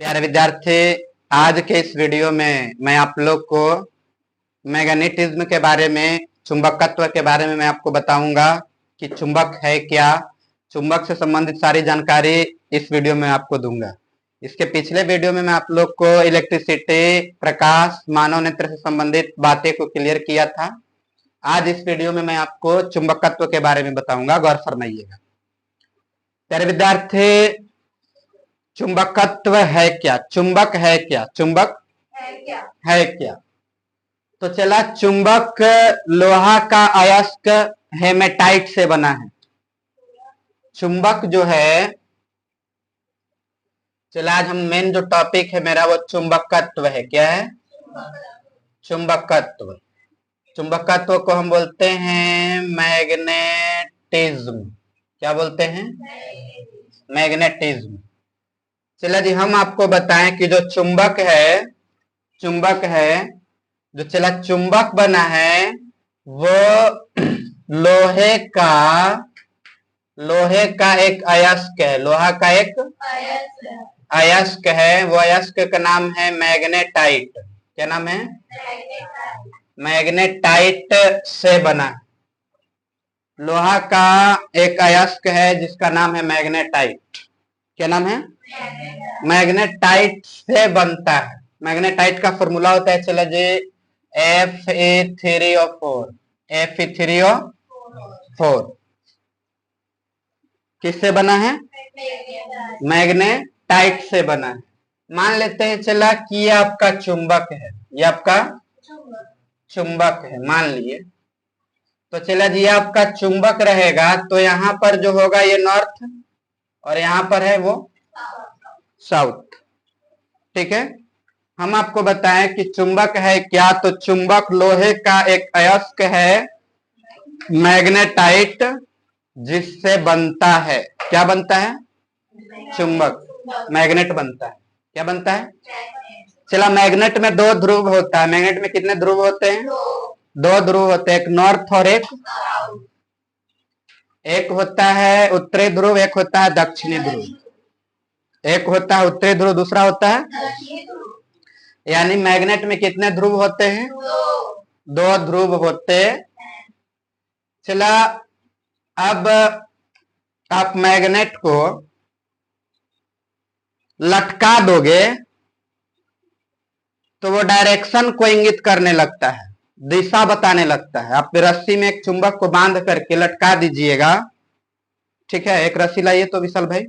प्यारे विद्यार्थी, आज के इस वीडियो में मैं आप लोग को मैग्नेटिज्म के बारे में, चुंबकत्व के बारे में मैं आपको बताऊंगा कि चुंबक है क्या। चुंबक से संबंधित सारी जानकारी इस वीडियो में आपको दूंगा। इसके पिछले वीडियो में मैं आप लोग को इलेक्ट्रिसिटी, प्रकाश, मानव नेत्र से संबंधित बातें को क्लियर किया था। आज इस वीडियो में मैं आपको चुंबकत्व के बारे में बताऊंगा, गौर फरमाइएगा। प्यारे विद्यार्थी, चुंबकत्व है क्या? चुंबक है क्या? चुंबक है क्या? तो चला, चुंबक लोहा का अयस्क हेमेटाइट से बना है। चुंबक जो है, चला आज हम मेन जो टॉपिक है मेरा वो चुंबकत्व है। क्या है? चुंबकत्व। चुंबकत्व को हम बोलते हैं मैग्नेटिज्म। क्या बोलते हैं? मैग्नेटिज्म। चला जी, हम आपको बताएं कि जो चुंबक है जो चला चुंबक बना है वो लोहे का एक अयस्क है। लोहा का एक अयस्क है। वो अयस्क का नाम है मैग्नेटाइट। क्या नाम है? मैग्नेटाइट से बना। लोहा का एक अयस्क है जिसका नाम है मैग्नेटाइट। क्या नाम है? मैग्नेटाइट से बनता है। मैग्नेटाइट का फॉर्मूला होता है, चलो जी, Fe3O4। Fe3O4 किससे बना है? मैग्नेटाइट से बना है। मान लेते हैं चला कि ये आपका चुंबक है, ये आपका चुंबक है, मान लिए। तो चला जी, ये आपका चुंबक रहेगा तो यहां पर जो होगा ये नॉर्थ और यहां पर है वो साउथ। ठीक है, हम आपको बताएं कि चुंबक है क्या। तो चुंबक लोहे का एक अयस्क है मैग्नेटाइट, जिससे बनता है। क्या बनता है? चुंबक, मैग्नेट बनता है। क्या बनता है? चला, मैग्नेट में दो ध्रुव होता है। मैग्नेट में कितने ध्रुव होते हैं? दो ध्रुव होते हैं, एक नॉर्थ और एक होता है उत्तरी ध्रुव, एक होता है दक्षिणी ध्रुव। एक होता है उत्तरी ध्रुव, दूसरा होता है, यानी मैग्नेट में कितने ध्रुव होते हैं? दो ध्रुव होते। चला, अब आप मैग्नेट को लटका दोगे तो वो डायरेक्शन को इंगित करने लगता है, दिशा बताने लगता है। आप रस्सी में एक चुंबक को बांध करके लटका दीजिएगा। ठीक है, एक रस्सी लाइए तो विशाल भाई,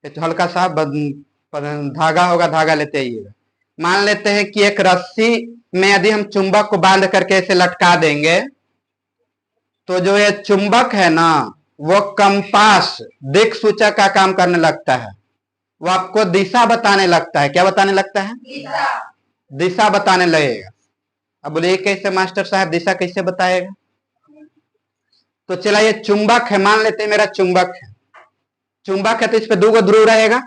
हल्का सा धागा होगा, धागा लेते आइएगा। मान लेते हैं कि एक रस्सी में यदि हम चुंबक को बांध करके इसे लटका देंगे तो जो ये चुंबक है ना, वो कंपास, दिक सूचक का काम करने लगता है। वो आपको दिशा बताने लगता है। क्या बताने लगता है? दिशा बताने लगेगा। अब बोलिए कैसे मास्टर साहब, दिशा कैसे बताएगा? तो चला, ये चुंबक है, मान लेते हैं मेरा चुंबक है। चुंबक है तो इस पे दो ध्रुव रहेगा,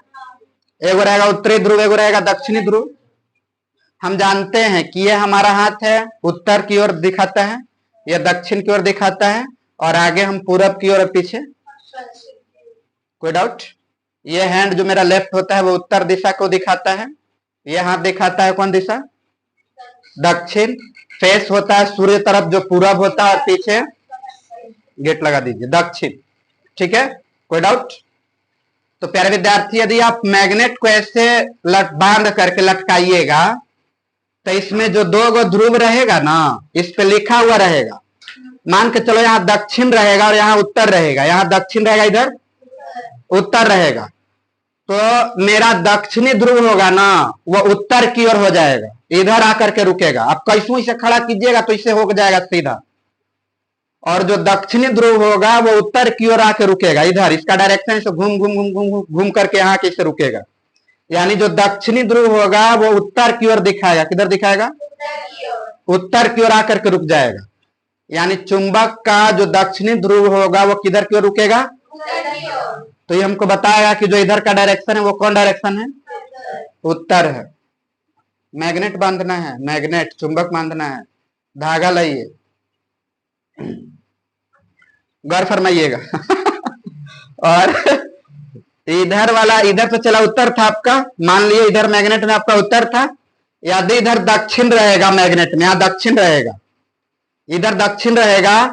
एगो रहेगा उत्तरी ध्रुव, एगो रहेगा दक्षिणी ध्रुव। हम जानते हैं कि ये हमारा हाथ है, उत्तर की ओर दिखाता है, यह दक्षिण की ओर दिखाता है, और आगे हम पूरब की ओर और पीछे। कोई डाउट? ये हैंड जो मेरा लेफ्ट होता है वो उत्तर दिशा को दिखाता है, यह हाथ दिखाता है कौन दिशा? दक्षिण। फेस होता है सूर्य तरफ जो पूरब होता है, और पीछे गेट लगा दीजिए दक्षिण। ठीक है, कोई डाउट? तो प्यारे विद्यार्थी, यदि आप मैग्नेट को ऐसे बांध करके लटकाइएगा तो इसमें जो दो गो ध्रुव रहेगा ना, इस पे लिखा हुआ रहेगा। मान के चलो यहाँ दक्षिण रहेगा और यहाँ उत्तर रहेगा। यहाँ दक्षिण रहेगा, इधर उत्तर रहेगा। तो मेरा दक्षिणी ध्रुव होगा ना, वो उत्तर की ओर हो जाएगा, इधर आकर के रुकेगा। आप कैसे इसे खड़ा कीजिएगा तो इसे हो जाएगा सीधा। और जो दक्षिणी ध्रुव होगा वो उत्तर की ओर आके रुकेगा, इधर इसका डायरेक्शन से घूम घूम घूम घूम घूम करके यहाँ के इसे रुकेगा। यानी जो दक्षिणी ध्रुव होगा वो उत्तर की ओर दिखाएगा। किधर दिखाएगा? उत्तर की ओर आकर के रुक जाएगा। यानी चुंबक का जो दक्षिणी ध्रुव होगा वो किधर की ओर रुकेगा? तो ये हमको बताएगा कि जो इधर का डायरेक्शन है वो कौन डायरेक्शन है? उत्तर है। मैग्नेट बांधना है, मैग्नेट चुंबक बांधना है, धागा लाइए, गौर फरमाइएगा। और इधर वाला इधर तो चला उत्तर था आपका, मान लिए इधर मैग्नेट में आपका उत्तर था, यदि इधर दक्षिण रहेगा मैग्नेट में, यहां दक्षिण रहेगा, इधर दक्षिण रहेगा,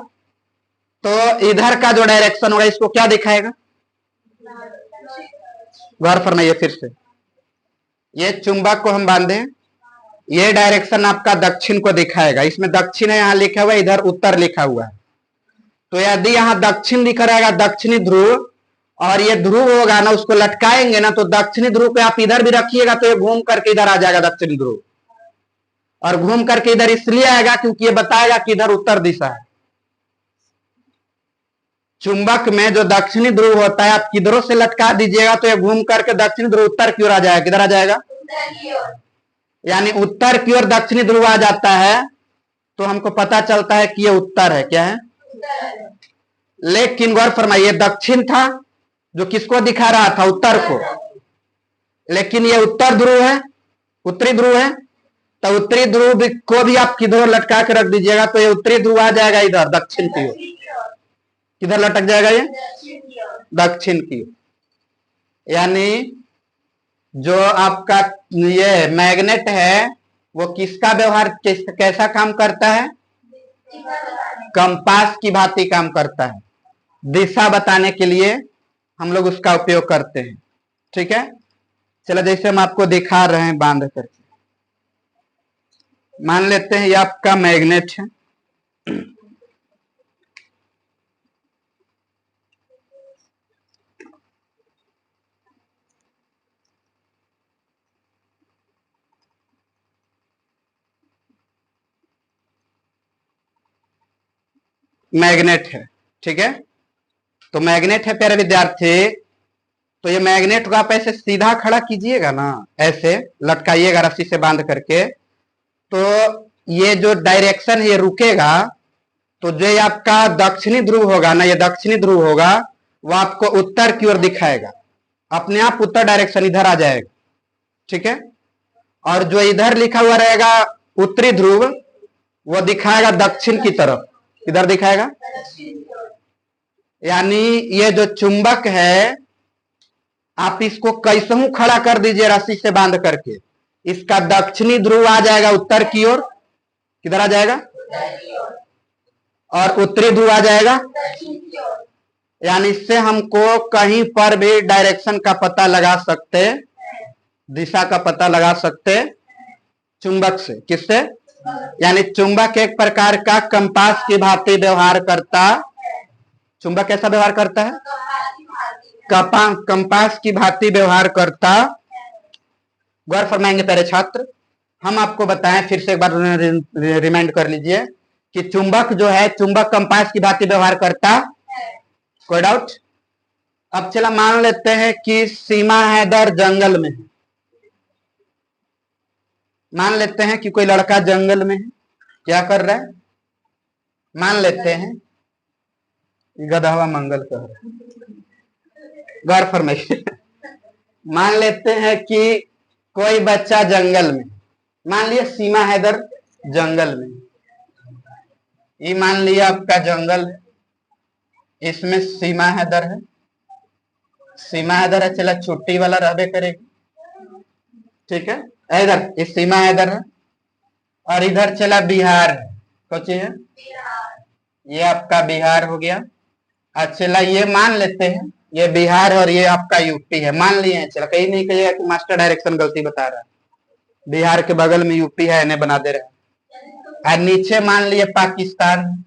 तो इधर का जो डायरेक्शन होगा इसको क्या दिखाएगा? गौर फरमाइए फिर से, ये चुंबक को हम बांधे, ये डायरेक्शन आपका दक्षिण को दिखाएगा, इसमें दक्षिण है यहां लिखा हुआ है, इधर उत्तर लिखा हुआ है। तो यदि यहां दक्षिण दिख रहेगा, दक्षिणी ध्रुव, और ये ध्रुव होगा ना, उसको लटकाएंगे ना, तो दक्षिणी ध्रुव पे आप इधर भी रखिएगा तो ये घूम करके इधर आ जाएगा दक्षिणी ध्रुव, और घूम करके इधर इसलिए आएगा क्योंकि ये बताएगा कि इधर उत्तर दिशा है। चुंबक में जो दक्षिणी ध्रुव होता है, आप किधरों से लटका दीजिएगा तो ये घूम करके दक्षिणी ध्रुव उत्तर की ओर आ जाएगा। किधर आ जाएगा? यानी उत्तर की ओर दक्षिणी ध्रुव आ जाता है, तो हमको पता चलता है कि ये उत्तर है। क्या है? लेकिन गौर फरमाइए, दक्षिण था जो किसको दिखा रहा था? उत्तर को। लेकिन ये उत्तर ध्रुव है, उत्तरी ध्रुव है, तो उत्तरी ध्रुव को भी आप किधर लटका के रख दीजिएगा तो ये उत्तरी ध्रुव आ जाएगा इधर दक्षिण की ओर। किधर लटक जाएगा? ये दक्षिण की ओर। यानी जो आपका ये मैग्नेट है वो किसका व्यवहार, कैसा काम करता है? कंपास की भांति काम करता है, दिशा बताने के लिए हम लोग उसका उपयोग करते हैं। ठीक है, चलो जैसे हम आपको दिखा रहे हैं बांध करके, मान लेते हैं ये आपका मैग्नेट है, मैग्नेट है। ठीक है, तो मैग्नेट है प्यारे विद्यार्थी, तो ये मैग्नेट को आप ऐसे सीधा खड़ा कीजिएगा ना, ऐसे लटकाइएगा रस्सी से बांध करके, तो ये जो डायरेक्शन है ये रुकेगा, तो जो आपका दक्षिणी ध्रुव होगा ना, ये दक्षिणी ध्रुव होगा, वो आपको उत्तर की ओर दिखाएगा, अपने आप उत्तर डायरेक्शन इधर आ जाएगा। ठीक है, और जो इधर लिखा हुआ रहेगा उत्तरी ध्रुव, वो दिखाएगा दक्षिण की तरफ। किधर दिखाएगा? यानी ये जो चुंबक है, आप इसको कैसे खड़ा कर दीजिए रस्सी से बांध करके, इसका दक्षिणी ध्रुव आ जाएगा उत्तर की ओर। किधर आ जाएगा? और उत्तरी ध्रुव आ जाएगा। यानी इससे हमको कहीं पर भी डायरेक्शन का पता लगा सकते, दिशा का पता लगा सकते चुंबक से। किससे? यानी चुंबक एक प्रकार का कंपास की भांति व्यवहार करता। चुंबक कैसा व्यवहार करता है? कंपास की भांति व्यवहार करता। गौर फरमाएंगे प्यारे छात्र, हम आपको बताएं, फिर से एक बार रिमाइंड कर लीजिए कि चुंबक जो है, चुंबक कंपास की भांति व्यवहार करता। कोई डाउट? अब चला मान लेते हैं कि सीमा हैदर जंगल में है, मान लेते हैं कि कोई लड़का जंगल में है, क्या कर रहा है? मान लेते हैं गधा मंगल कह रहा है। गौर फरमाइए, मान लेते हैं कि कोई बच्चा जंगल में, मान लिया सीमा हैदर जंगल में, ये मान लिया आपका जंगल है, इसमें सीमा हैदर है, सीमा हैदर है, चला छुट्टी वाला रहबे करेगी। ठीक है, इधर इस सीमा हैदर है, और इधर चला बिहार है। कौन सी है? ये आपका बिहार हो गया। अच्छा, ये मान लेते हैं ये बिहार और ये आपका यूपी है, मान लिए। चला कहीं नहीं कहिएगा कि मास्टर डायरेक्शन गलती बता रहा है, बिहार के बगल में यूपी है, इन्हें बना दे रहा है। और नीचे मान लिए पाकिस्तान,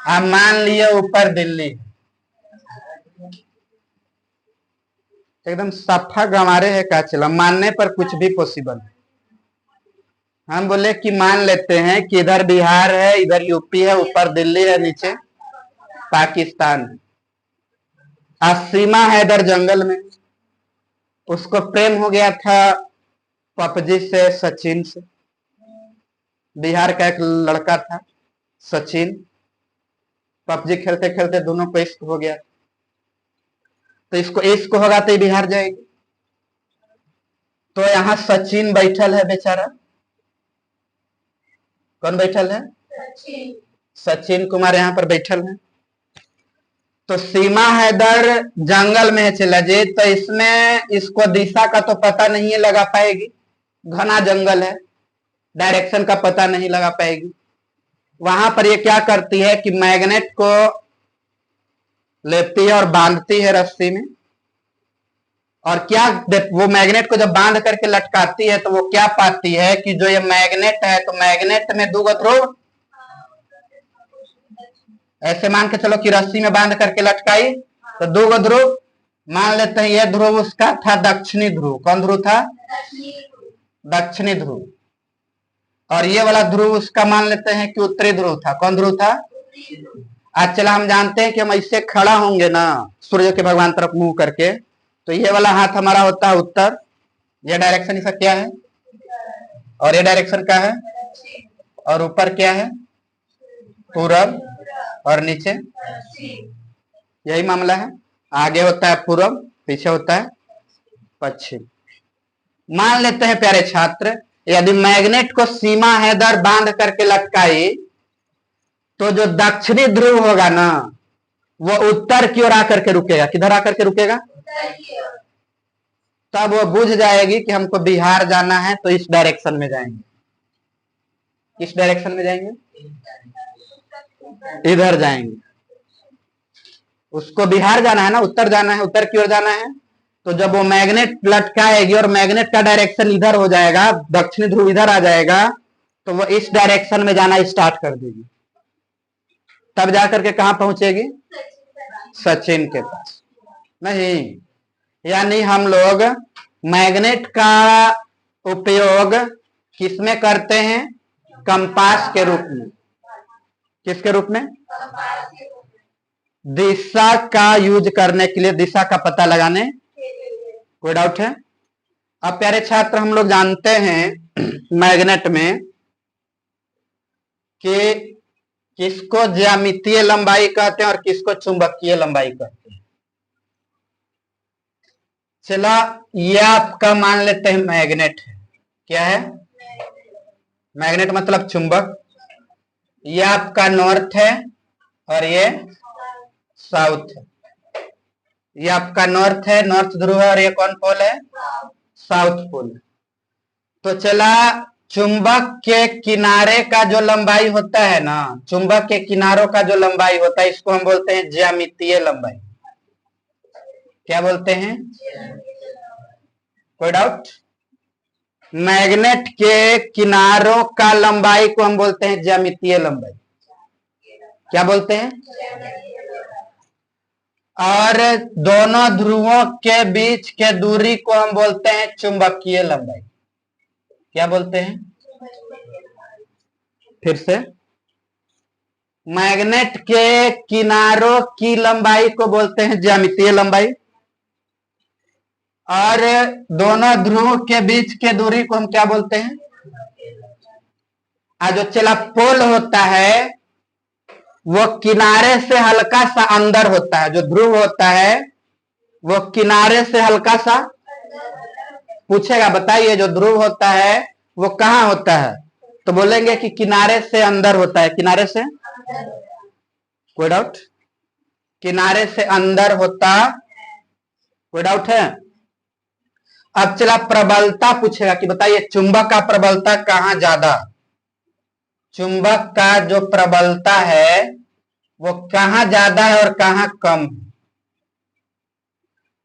और मान लिए ऊपर दिल्ली। एकदम सफा गंवारे है का। चला मानने पर कुछ भी पॉसिबल है। हम बोले कि मान लेते हैं कि इधर बिहार है, इधर यूपी है, ऊपर दिल्ली है, नीचे पाकिस्तान है। सीमा है इधर जंगल में, उसको प्रेम हो गया था पबजी से, सचिन से। बिहार का एक लड़का था सचिन, पबजी खेलते खेलते दोनों को इश्क हो गया, तो इसको इश्क होगा तो बिहार जाएगी। तो यहाँ सचिन बैठल है बेचारा। कौन बैठल है? सचिन कुमार यहाँ पर बैठल है। तो सीमा हैदर जंगल में है चला जी, तो इसमें इसको दिशा का तो पता नहीं है लगा पाएगी, घना जंगल है, डायरेक्शन का पता नहीं लगा पाएगी। वहां पर ये क्या करती है कि मैग्नेट को लेती है और बांधती है रस्सी में, और क्या वो मैग्नेट को जब बांध करके लटकाती है तो वो क्या पाती है कि जो ये मैग्नेट है, तो मैग्नेट में दो ध्रुव, ऐसे मान के चलो कि रस्सी में बांध करके लटकाई तो दो ध्रुव, मान लेते हैं ये ध्रुव उसका था दक्षिणी ध्रुव। कौन ध्रुव था? दक्षिणी ध्रुव। और ये वाला ध्रुव उसका मान लेते हैं कि उत्तरी ध्रुव था। कौन ध्रुव था? आज चला हम जानते हैं कि हम इससे खड़ा होंगे ना सूर्य के भगवान तरफ मुंह करके, तो ये वाला हाथ हमारा होता है उत्तर, ये डायरेक्शन इसका क्या है, और ये डायरेक्शन क्या है, और ऊपर क्या है? पूरब, और नीचे यही मामला है। आगे होता है पूरब, पीछे होता है पश्चिम। मान लेते हैं प्यारे छात्र, यदि मैग्नेट को सीमा हैदर बांध करके लटकाई तो जो दक्षिणी ध्रुव होगा ना वो उत्तर की ओर आकर के रुकेगा। किधर आकर के रुकेगा? तब वो बुझ जाएगी कि हमको बिहार जाना है, तो इस डायरेक्शन में जाएंगे। किस डायरेक्शन में जाएंगे? इधर जाएंगे। उसको बिहार जाना है ना, उत्तर जाना है, उत्तर की ओर जाना है। तो जब वो मैग्नेट लटकाएगी और मैग्नेट का डायरेक्शन इधर हो जाएगा, दक्षिणी ध्रुव इधर आ जाएगा, तो वो इस डायरेक्शन में जाना स्टार्ट कर देगी। तब जाकर के कहां पहुंचेगी? सचिन के पास। नहीं, यानी हम लोग मैग्नेट का उपयोग किसमें करते हैं? कंपास के रूप में। किसके रूप में? दिशा का यूज करने के लिए, दिशा का पता लगाने। कोई डाउट है? अब प्यारे छात्र हम लोग जानते हैं मैग्नेट में कि किसको ज्यामितीय लंबाई कहते हैं और किसको चुंबकीय लंबाई कहते हैं। चला, ये आपका मान लेते हैं मैग्नेट है। क्या है? मैग्नेट मतलब चुंबक। ये आपका नॉर्थ है और ये साउथ है। ये आपका नॉर्थ है, नॉर्थ ध्रुव है, और ये कौन पोल है? South pole. तो चला, चुंबक के किनारे का जो लंबाई होता है ना, चुंबक के किनारों का जो लंबाई होता है, इसको हम बोलते हैं ज्यामितीय लंबाई। क्या बोलते हैं? कोई डाउट? मैग्नेट के किनारों का लंबाई को हम बोलते हैं ज्यामितीय लंबाई। क्या बोलते हैं? और दोनों ध्रुवों के बीच के दूरी को हम बोलते हैं चुंबकीय लंबाई। क्या बोलते हैं? फिर से, मैग्नेट के किनारों की लंबाई को बोलते हैं ज्यामितीय लंबाई, और दोनों ध्रुव के बीच के दूरी को हम क्या बोलते हैं? जो चला पोल होता है वो किनारे से हल्का सा अंदर होता है। जो ध्रुव होता है वो किनारे से हल्का सा, पूछेगा बताइए जो ध्रुव होता है वो कहां होता है, तो बोलेंगे कि किनारे से अंदर होता है। किनारे से, कोई डाउट? किनारे से अंदर होता, कोई डाउट है? अब चला प्रबलता पूछेगा कि बताइए चुंबक का प्रबलता कहां ज्यादा, चुंबक का जो प्रबलता है वो कहां ज्यादा है और कहां कम।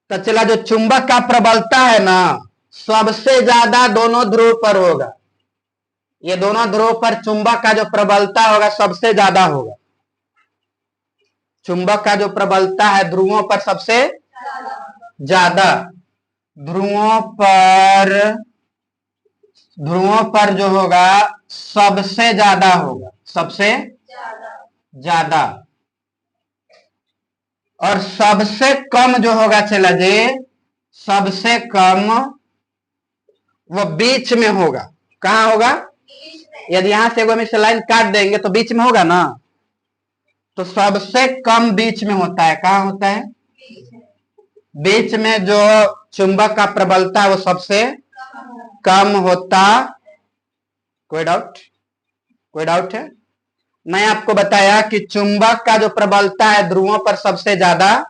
तो चला, जो चुंबक का प्रबलता है ना सबसे ज्यादा दोनों ध्रुव पर होगा। ये दोनों ध्रुव पर चुंबक का जो प्रबलता होगा सबसे ज्यादा होगा। चुंबक का जो प्रबलता है ध्रुवों पर सबसे ज्यादा, ध्रुवों पर जो होगा सबसे ज्यादा होगा, सबसे ज्यादा। और सबसे कम जो होगा चला जी, सबसे कम वो बीच में होगा। कहां होगा? यदि यहां से हम इस लाइन काट देंगे तो बीच में होगा ना, तो सबसे कम बीच में होता है। कहां होता है? बीच में जो चुंबक का प्रबलता है वो सबसे कम होता। कोई डाउट? कोई डाउट है? मैं आपको बताया कि चुंबक का जो प्रबलता है ध्रुवों पर सबसे ज्यादा,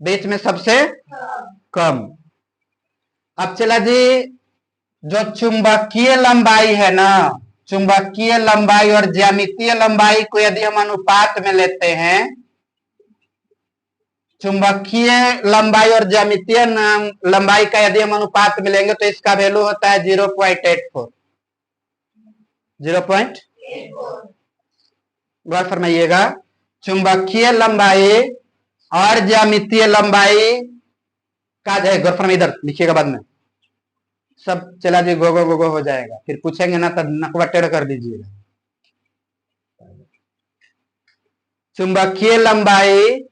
बीच में सबसे कम। अब चला जी, जो चुंबकीय लंबाई है ना, चुंबकीय लंबाई और ज्यामितीय लंबाई को यदि हम अनुपात में लेते हैं, चुंबकीय लंबाई और ज्यामितीय लंबाई का यदि हम अनुपात में लेंगे तो इसका वैल्यू होता है 0.84। 0.84 गौर फरमाइएगा। चुंबकीय लंबाई और ज्यामितीय लंबाई का गौर फरमाइए, इधर लिखिएगा, बाद में सब चला जी गोगो गोगो हो जाएगा, फिर पूछेंगे ना तो नकवा टेढ़ कर दीजिएगा। चुंबकीय लंबाई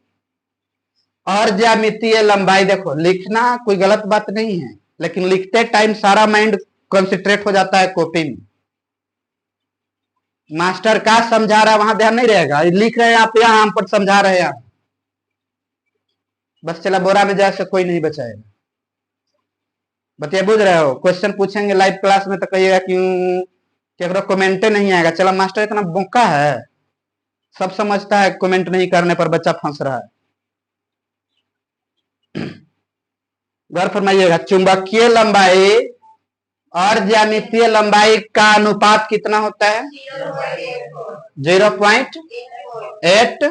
और ज्यामितीय लंबाई, देखो लिखना कोई गलत बात नहीं है, लेकिन लिखते टाइम सारा माइंड कंसंट्रेट हो जाता है कॉपी में। मास्टर का समझा रहा है वहां ध्यान नहीं रहेगा, लिख रहे हैं आप यहाँ, हम पर समझा रहे हैं, बस चला बोरा में जाए से कोई नहीं बचाएगा। बतिया बुझ रहे हो? क्वेश्चन पूछेंगे लाइव क्लास में तो कहिएगा क्यों कमेंटे नहीं आएगा। चला मास्टर इतना बोका है, सब समझता है, कमेंट नहीं करने पर बच्चा फंस रहा है। गौर फरमाइएगा, चुंबकीय लंबाई और ज्यामितीय लंबाई का अनुपात कितना होता है? 0.8।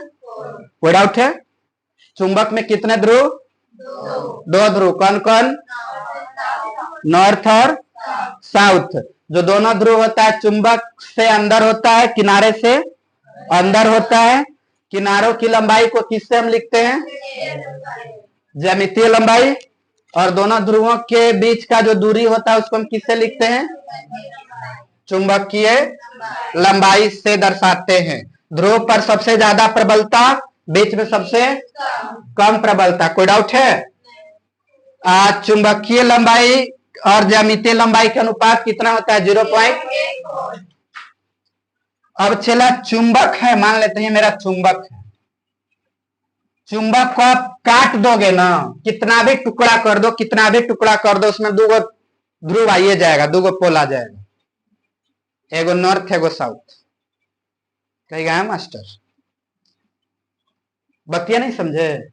कोई डाउट है? चुंबक में कितने ध्रुव? 2 ध्रुव। कौन कौन? नॉर्थ और साउथ। जो दोनों ध्रुव होता है चुंबक से अंदर होता है, किनारे से अंदर होता है। किनारों की लंबाई को किससे हम लिखते हैं? ज्यामितीय लंबाई। और दोनों ध्रुवों के बीच का जो दूरी होता है उसको हम किससे लिखते हैं? चुंबकीय लंबाई से दर्शाते हैं। ध्रुव पर सबसे ज्यादा प्रबलता, बीच में सबसे कम प्रबलता। कोई डाउट है? चुंबकीय लंबाई और ज्यामितीय लंबाई का अनुपात कितना होता है? 0.8। अब चला चुंबक है, मान लेते हैं मेरा चुंबक है। चुंबक को आप काट दोगे ना, कितना भी टुकड़ा कर दो, कितना भी टुकड़ा कर दो, उसमें 2 ध्रुव आइए जाएगा, 2 पोल आ जाएगा, एगो नॉर्थ एगो साउथ। कहेगा है मास्टर बतिया नहीं समझे?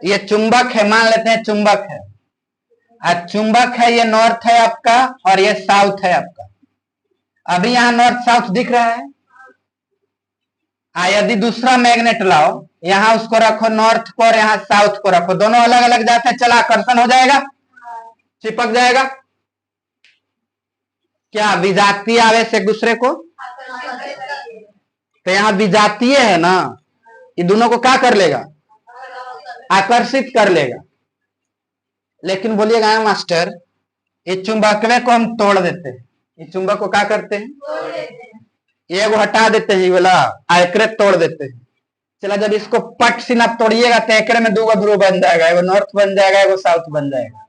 ये चुंबक है, मान लेते हैं चुंबक है, चुंबक है, ये नॉर्थ है आपका और ये साउथ है आपका। अभी यहां नॉर्थ साउथ दिख रहा है। यदि दूसरा मैग्नेट लाओ, यहां उसको रखो नॉर्थ को और यहां साउथ को रखो, दोनों अलग अलग जाते हैं, चला आकर्षण हो जाएगा, चिपक जाएगा। क्या विजातीय आवेश एक दूसरे को? तो यहां विजातीय है ना, ये दोनों को क्या कर लेगा? आकर्षित कर लेगा। लेकिन बोलिएगा मास्टर ये चुंबकवे को हम तोड़ देते हैं, ये चुंबक को क्या करते हैं? ये को हटा देते हैं, ये वाला आयकरे तोड़ देते हैं। चला जब इसको पट से ना तोड़िएगा तो एकरे में 2 ध्रुव बन जाएगा, एगो नॉर्थ बन जाएगा, एगो साउथ बन जाएगा।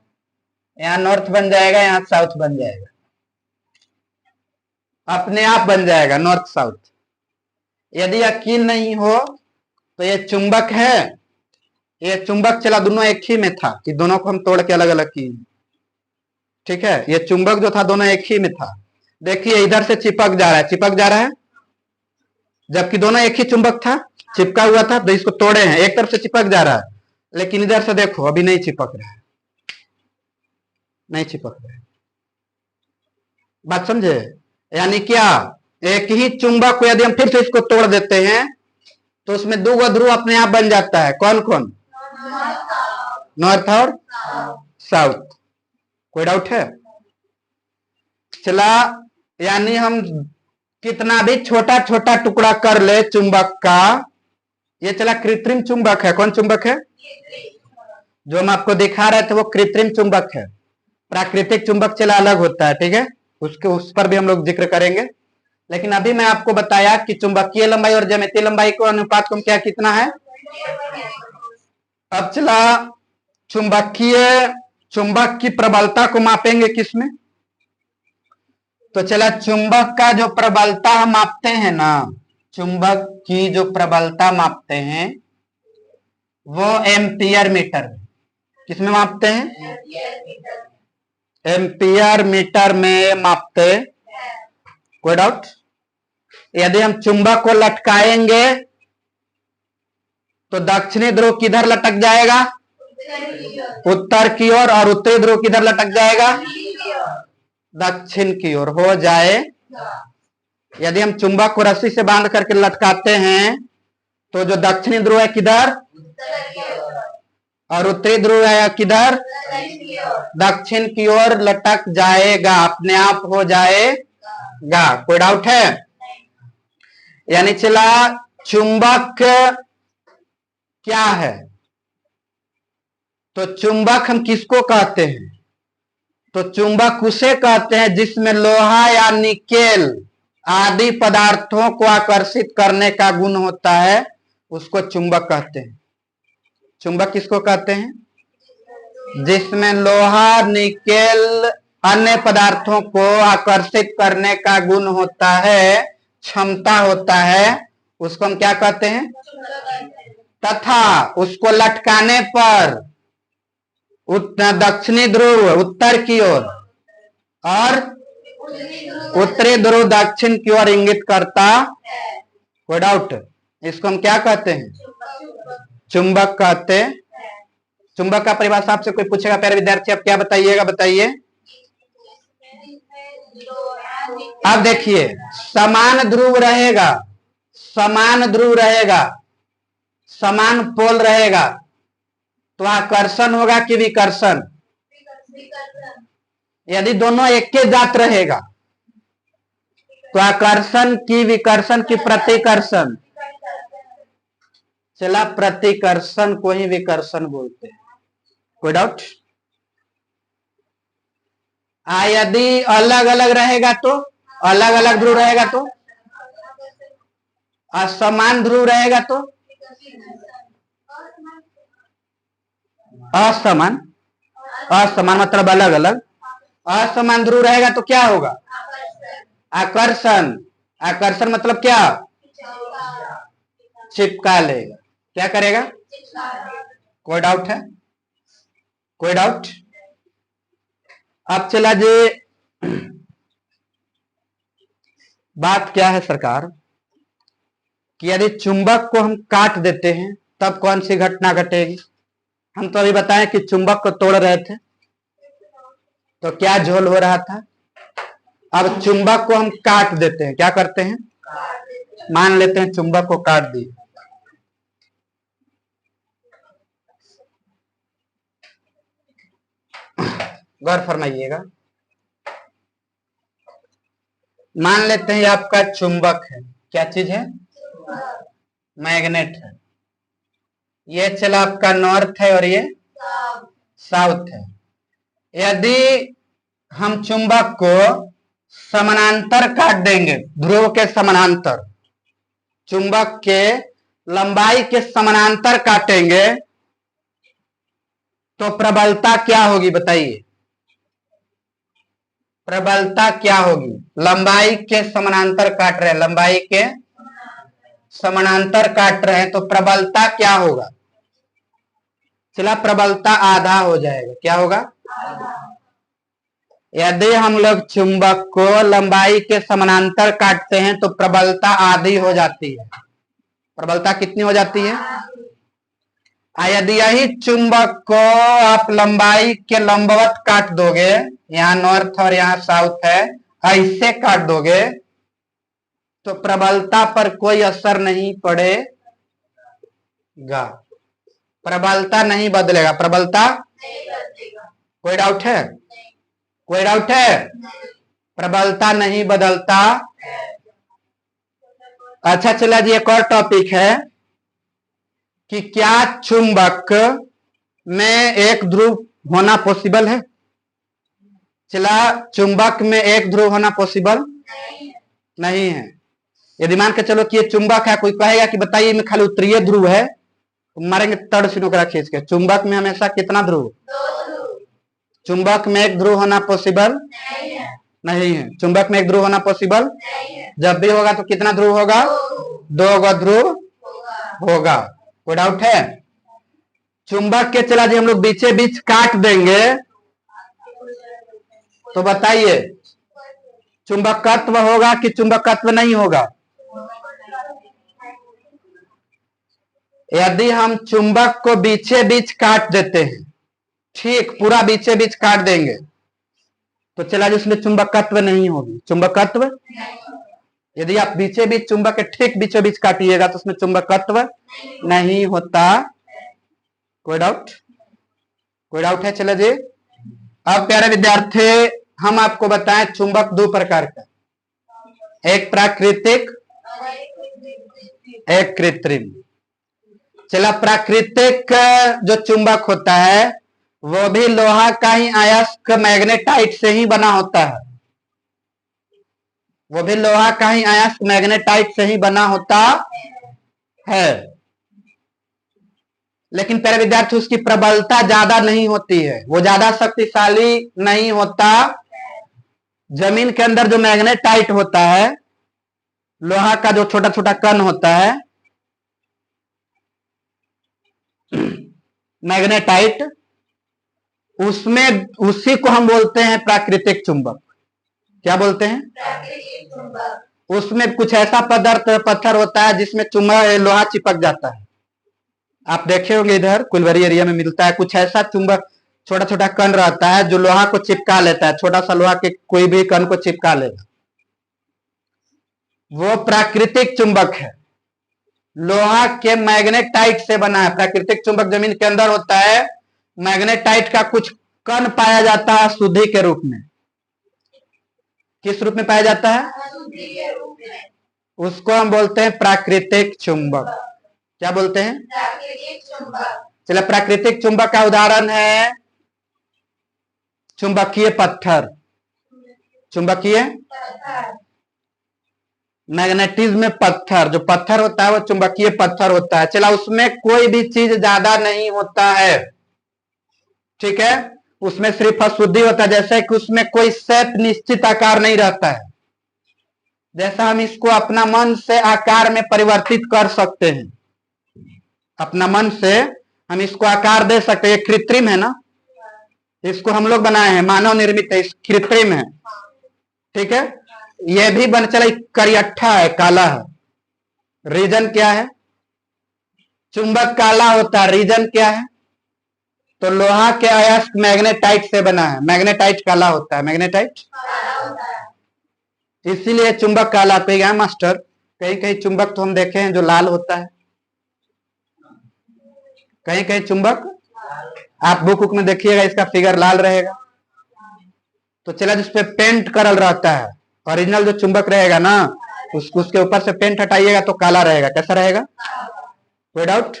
यहाँ नॉर्थ बन जाएगा, यहाँ साउथ बन जाएगा, अपने आप बन जाएगा नॉर्थ साउथ। यदि यकीन नहीं हो तो ये चुंबक है, ये चुंबक चला दोनों एक ही में था कि दोनों को हम तोड़ के अलग अलग किए, ठीक है। ये चुंबक जो था दोनों एक ही में था। देखिए इधर से चिपक जा रहा है, चिपक जा रहा है, जबकि दोनों एक ही चुंबक था, चिपका हुआ था, तो इसको तोड़े हैं, एक तरफ से चिपक जा रहा है, लेकिन इधर से देखो अभी नहीं चिपक रहा है, नहीं चिपक रहा है। बात समझे? यानी क्या, एक ही चुंबक को यदि हम फिर से इसको तोड़ देते हैं तो उसमें 2 ध्रुव अपने आप बन जाता है। कौन कौन? नॉर्थ और साउथ। कोई डाउट है? चला यानी हम कितना भी छोटा छोटा टुकड़ा कर ले चुंबक का, ये चला कृत्रिम चुंबक है। कौन चुंबक है? जो हम आपको दिखा रहे थे वो कृत्रिम चुंबक है। प्राकृतिक चुंबक चला अलग होता है, ठीक है, उसके उस पर भी हम लोग जिक्र करेंगे। लेकिन अभी मैं आपको बताया कि चुंबकीय लंबाई और ज्यामितीय लंबाई को अनुपात को क्या कितना है। अब चला चुंबक की प्रबलता को मापेंगे किसमें? तो चला चुंबक का जो प्रबलता हम मापते हैं ना, चुंबक की जो प्रबलता मापते हैं वो एम्पियर मीटर। किसमें मापते हैं? एम्पियर मीटर में मापते। कोई डाउट? यदि हम चुंबक को लटकाएंगे तो दक्षिणी ध्रुव किधर लटक जाएगा? उत्तर की ओर। और उत्तरी ध्रुव किधर लटक जाएगा? दक्षिण की ओर हो जाए। यदि हम चुंबक को रस्सी से बांध करके लटकाते हैं तो जो दक्षिणी ध्रुव है किधर? और उत्तरी ध्रुव है किधर? दक्षिण की ओर लटक जाएगा, अपने आप हो जाएगा। कोई डाउट है? यानी चला चुंबक क्या है? तो चुंबक हम किसको कहते हैं? तो चुंबक उसे कहते हैं जिसमें लोहा या निकेल आदि पदार्थों को आकर्षित करने का गुण होता है, उसको चुंबक कहते हैं। चुंबक किसको कहते हैं? जिसमें लोहा, निकेल, अन्य पदार्थों को आकर्षित करने का गुण होता है, क्षमता होता है, उसको हम क्या कहते हैं? तथा उसको लटकाने पर दक्षिणी ध्रुव उत्तर की ओर और उत्तरी ध्रुव दक्षिण की ओर इंगित करता। कोई डाउट? इसको हम क्या कहते हैं? चुंबक कहते हैं। चुंबक का परिभाषा आपसे कोई पूछेगा प्यारे विद्यार्थी, आप क्या बताइएगा? बताइए। अब देखिए, समान ध्रुव रहेगा, समान ध्रुव रहेगा, समान पोल रहेगा तो आकर्षण होगा कि विकर्षण? यदि दोनों एक के जात रहेगा तो आकर्षण की विकर्षण की प्रतिकर्षण? चला प्रतिकर्षण को ही विकर्षण बोलते हैं। कोई डाउट? यदि अलग अलग रहेगा तो? अलग अलग ध्रुव रहेगा तो? असमान ध्रुव रहेगा तो? असमान, असमान मतलब अलग अलग। असमान ध्रुव रहेगा तो क्या होगा? आकर्षण। आकर्षण मतलब क्या? चिपका लेगा। क्या करेगा? कोई डाउट है? कोई डाउट? अब चला जी, बात क्या है सरकार कि यदि चुंबक को हम काट देते हैं तब कौन सी घटना घटेगी? हम तो अभी बताएं कि चुंबक को तोड़ रहे थे तो क्या झोल हो रहा था। अब चुंबक को हम काट देते हैं, क्या करते हैं? मान लेते हैं चुंबक को काट दी। गौर फरमाइएगा, मान लेते हैं आपका चुंबक है। क्या चीज है? मैग्नेट है। ये चला आपका नॉर्थ है और ये साउथ है। यदि हम चुंबक को समानांतर काट देंगे, ध्रुव के समानांतर, चुंबक के लंबाई के समानांतर काटेंगे तो प्रबलता क्या होगी? बताइए, प्रबलता क्या होगी? लंबाई के समानांतर काट रहे हैं, लंबाई के समानांतर काट रहे हैं तो प्रबलता क्या होगा? चला प्रबलता आधा हो जाएगा। क्या होगा? यदि हम लोग चुंबक को लंबाई के समानांतर काटते हैं तो प्रबलता आधी हो जाती है। प्रबलता कितनी हो जाती है? यदि यही चुंबक को आप लंबाई के लंबवत काट दोगे, यहाँ नॉर्थ और यहाँ साउथ है, ऐसे काट दोगे तो प्रबलता पर कोई असर नहीं पड़ेगा, प्रबलता नहीं बदलेगा, प्रबलता। कोई डाउट है? कोई डाउट है? प्रबलता नहीं बदलता। अच्छा चला जी, एक और टॉपिक है कि क्या चुंबक में एक ध्रुव होना पॉसिबल है? चला चुंबक में एक ध्रुव होना पॉसिबल नहीं है। यदि मान के चलो कि ये चुंबक है, कोई कहेगा कि बताइए में खाली उत्तरीय ध्रुव है, तो मारेंगे तड़ सिनोकरा खींच के। चुंबक में हमेशा कितना ध्रुव? चुंबक में एक ध्रुव होना पॉसिबल नहीं है। चुंबक में एक ध्रुव होना पॉसिबल जब भी होगा तो कितना ध्रुव होगा? 2 ध्रुव होगा। कोई डाउट है? चुंबक के चला जी हम लोग बीचे बीच काट देंगे तो बताइए चुंबकत्व होगा कि चुंबकत्व नहीं होगा? यदि हम चुंबक को बीचे बीच काट देते हैं, ठीक पूरा बीचे बीच काट देंगे, तो चला जिसमें चुंबकत्व नहीं होगी, चुंबकत्व। यदि आप बीचे बीच चुंबक के ठीक बीचों बीच काटिएगा तो उसमें चुंबकत्व नहीं होता। कोई डाउट? कोई डाउट है? चलो जी, अब प्यारे विद्यार्थी हम आपको बताएं चुंबक दो प्रकार का, एक प्राकृतिक, एक कृत्रिम। चला प्राकृतिक जो चुंबक होता है वो भी लोहा का ही अयस्क मैग्नेटाइट से ही बना होता है, वो भी लोहा का ही अयस्क मैग्नेटाइट से ही बना होता है। लेकिन प्यारे विद्यार्थी उसकी प्रबलता ज्यादा नहीं होती है, वो ज्यादा शक्तिशाली नहीं होता। जमीन के अंदर जो मैग्नेटाइट होता है, लोहा का जो छोटा छोटा कण होता है मैग्नेटाइट, उसमें उसी को हम बोलते हैं प्राकृतिक चुंबक। क्या बोलते हैं? प्राकृतिक चुंबक। उसमें कुछ ऐसा पदार्थ पत्थर होता है जिसमें चुंबक लोहा चिपक जाता है। आप देखे होंगे इधर कुलवरी एरिया में मिलता है कुछ ऐसा चुंबक, छोटा छोटा कण रहता है जो लोहा को चिपका लेता है, छोटा सा लोहा के कोई भी कण को चिपका लेगा, वो प्राकृतिक चुंबक है। लोहा के मैग्नेटाइट से बना है। प्राकृतिक चुंबक जमीन के अंदर होता है, मैग्नेटाइट का कुछ कण पाया जाता है शुद्धि के रूप में। किस रूप में पाया जाता है? उसको हम बोलते हैं प्राकृतिक चुंबक। क्या बोलते हैं? प्राकृतिक चुंबक। चलिए, प्राकृतिक चुंबक का उदाहरण है चुंबकीय पत्थर। चुंबकीय मैग्नेटिज्म में पत्थर, जो पत्थर होता है वो चुंबकीय पत्थर होता है। चला, उसमें कोई भी चीज ज्यादा नहीं होता है, ठीक है, उसमें सिर्फ अशुद्धि होता है। जैसे कि उसमें कोई शेप, निश्चित आकार नहीं रहता है। जैसा हम इसको अपना मन से आकार में परिवर्तित कर सकते हैं, अपना मन से हम इसको आकार दे सकते हैं। ये कृत्रिम है ना, इसको हम लोग बनाए हैं, मानव निर्मित है, कृत्रिम है, ठीक है। ये भी बन चला करियठा है, काला है। रीजन क्या है? चुंबक काला होता है, रीजन क्या है? तो लोहा के अयस्क मैग्नेटाइट से बना है, मैग्नेटाइट काला होता है, मैग्नेटाइट इसीलिए चुंबक काला। पे गया मास्टर, कहीं कहीं चुंबक तो हम देखे हैं जो लाल होता है, कहीं कहीं चुंबक आप बुक में देखिएगा इसका फिगर लाल रहेगा। तो चला, जिस पे पेंट करल रहता है, ओरिजिनल जो चुंबक रहेगा ना, उसके ऊपर से पेंट हटाइएगा तो काला रहेगा। कैसा रहेगा? कोई डाउट?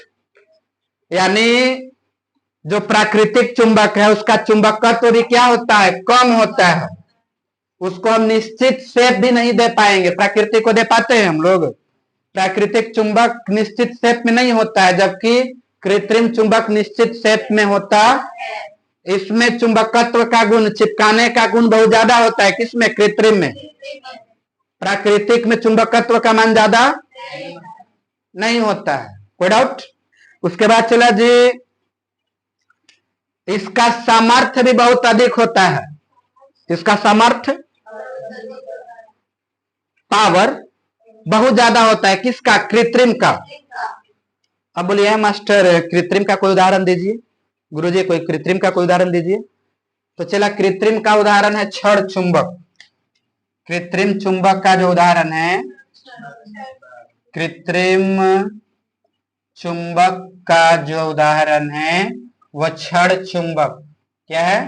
यानी जो प्राकृतिक चुंबक है उसका चुंबकत्व भी क्या होता है? कम होता है। उसको हम निश्चित शेप भी नहीं दे पाएंगे। प्राकृतिक को दे पाते हैं हम लोग? प्राकृतिक चुंबक निश्चित शेप में नहीं होता है, जबकि कृत्रिम चुंबक निश्चित शेप में होता। इसमें चुंबकत्व का गुण, चिपकाने का गुण बहुत ज्यादा होता है। किसमें? कृत्रिम में। प्राकृतिक में चुंबकत्व का मान ज्यादा नहीं होता है। कोई डाउट? उसके बाद चला जी, इसका सामर्थ्य भी बहुत अधिक होता है। इसका सामर्थ्य, पावर बहुत ज्यादा होता है। किसका? कृत्रिम का। अब बोलिए मास्टर कृत्रिम का कोई उदाहरण दीजिए। गुरुजी कोई कृत्रिम का कोई उदाहरण दीजिए। तो चला, कृत्रिम का उदाहरण है छड़ चुंबक। कृत्रिम चुंबक का जो उदाहरण है, कृत्रिम चुंबक का जो उदाहरण है वो छड़ चुंबक। क्या है?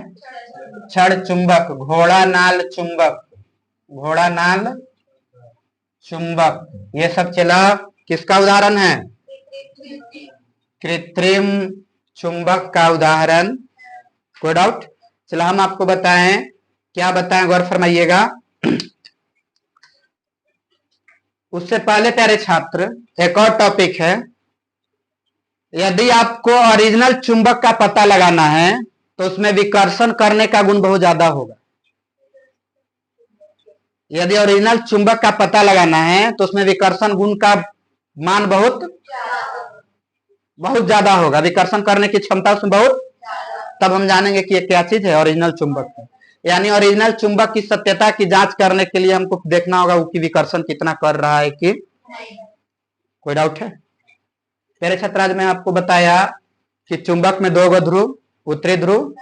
छड़ चुंबक, घोड़ा नाल चुंबक, घोड़ा नाल चुंबक, ये सब चला किसका उदाहरण है? कृत्रिम चुंबक का उदाहरण। कोई डाउट? चला, हम आपको बताएं, क्या बताएं, गौर फरमाइएगा। उससे पहले प्यारे छात्र, एक और टॉपिक है। यदि आपको ओरिजिनल चुंबक का पता लगाना है तो उसमें विकर्षण करने का गुण बहुत ज्यादा होगा। यदि ओरिजिनल चुंबक का पता लगाना है तो उसमें विकर्षण गुण का मान बहुत ज्यादा होगा, विकर्षण करने की क्षमता उसमें बहुत। तब हम जानेंगे कि ये क्या चीज है, ओरिजिनल चुंबक है। यानी ओरिजिनल चुंबक की सत्यता की जांच करने के लिए हमको देखना होगा कि विकर्षण कितना कर रहा है कि। कोई डाउट है? पहले छात्र आज मैं आपको बताया कि चुंबक में दो ध्रुव, उत्तरी ध्रुव,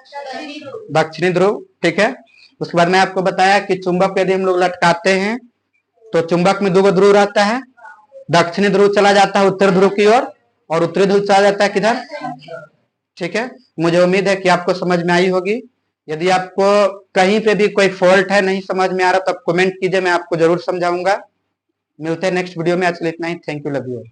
दक्षिणी ध्रुव, ठीक है। उसके बाद मैं आपको बताया कि चुंबक यदि हम लोग लटकाते हैं तो चुंबक में दो ध्रुव रहता है, दक्षिणी ध्रुव चला जाता है उत्तर ध्रुव की ओर और उत्तरी ध्रुव चला जाता है किधर, ठीक है। मुझे उम्मीद है कि आपको समझ में आई होगी। यदि आपको कहीं पे भी कोई फॉल्ट है, नहीं समझ में आ रहा, तो कमेंट कीजिए, मैं आपको जरूर समझाऊंगा। मिलते हैं नेक्स्ट वीडियो में। आज के लिए इतना ही। Thank you, love you.